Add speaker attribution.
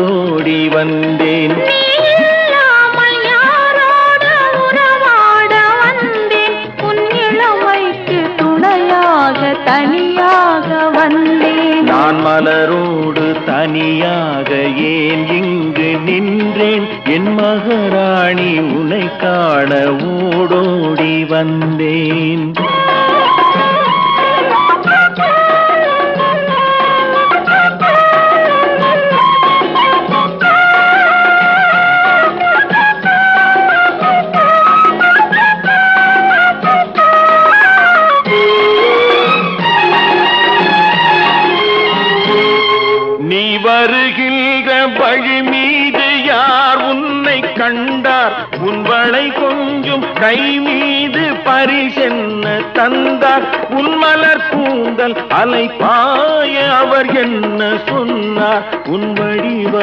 Speaker 1: ஓடோடி வந்தேன்.
Speaker 2: தனியாக வந்தேன்.
Speaker 1: நான் மலரோடு தனியாக ஏன் இங்கு நின்றேன்? என் மகாராணி உன்னை காண ஓடோடி வந்தேன். நீ வருகின்ற வழி மீது யார் உன்னை கண்டார்? உன் வளை கொஞ்சம் கை மீது பரிசென்ன தந்தார்? உன் மலர் கூந்தல் அலை பாய அவர் என்ன சொன்னார்? உன் வடிவா